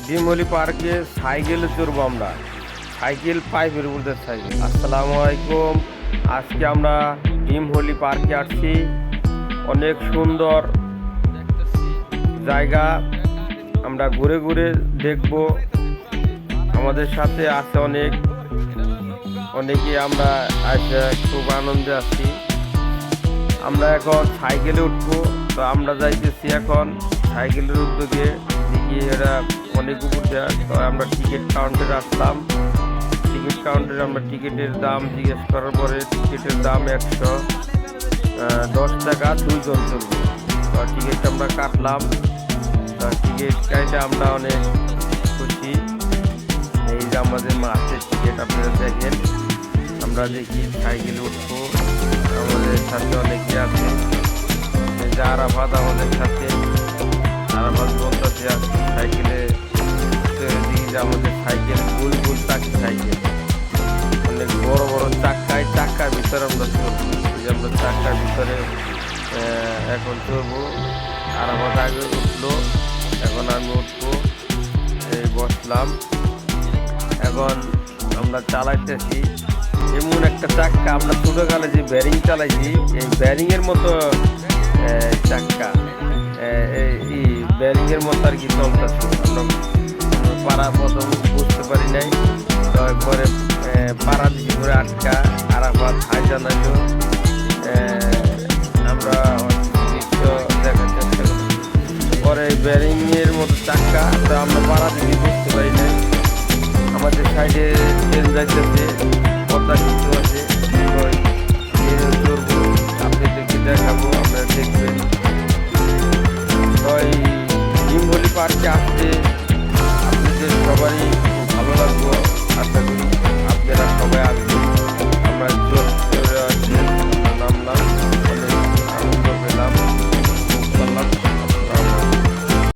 ডিমহলি পার্কে সাইকেলে চড়বো আমরা। সাইকেল পাইপের উপর দিয়ে সাইকেল। আসসালামু আলাইকুম। আজকে আমরা ডিমহলি পার্কে আসছি। অনেক সুন্দর জায়গা, আমরা ঘুরে ঘুরে দেখব। আমাদের সাথে আছে অনেকে আমরা আজকে খুব আনন্দে আছি। আমরা এখন সাইকেলে উঠবো, তো আমরা যাইতেছি এখন সাইকেলের উদ্যোগে দিকে। এরা অনেক উপর দেয়, তো আমরা টিকিট কাউন্টারে আসলাম। টিকিট কাউন্টারে আমরা টিকিটের দাম জিজ্ঞেস করার পরে টিকিটের দাম 110 টাকা, 2 জন চলবো। তো টিকিটটা আমরা কাটলাম। তো টিকিট কাটে আমরা অনেক খুশি। এই যে আমাদের মাসের টিকিট আপনারা দেখেন। আমরা দেখি সাইকেলে উঠবো, আমাদের সাথে অনেকে আছে। আরাফাত আমাদের সাথে, আরাফাত বলতেছে সাইকেলে দেখি যে আমাদের সাইকেল গোল গোল চাকি সাইকেল, অনেক বড় বড় চাক্কার ভিতরে আমরা চলবো। যে আমরা চাক্কার ভিতরে এখন চলবো। আরাফাত আগে উঠলো, এখন আমি উঠবো। এই বসলাম, এখন আমরা চালাইতেছি। এমন একটা চাক্কা, আমরা ছোটকালে যে ব্যারিং চালাইছি, এই ব্যারিংয়ের মতো চাক্কা, এই ব্যারিংয়ের মতো আর কি চলতেছে। আমরা প্রথম বুঝতে পারি নাই, তো একবারে পাড়া দিকে করে আটকা। আরাফাত হাই জানাইল। আমরা দৃশ্য দেখার চেষ্টা করি। পরে ব্যারিংয়ের মতো চাক্কা, তো আমরা পাড়া দিকে বুঝতে পারি নাই। আমাদের সাইডে ট্রেন যাইতেছে, পদ্মা কিছু আছে, চড়বো, আপনাদেরকে দেখাবো, আপনারা দেখবেন। তো এই ডিমহলি পার্কে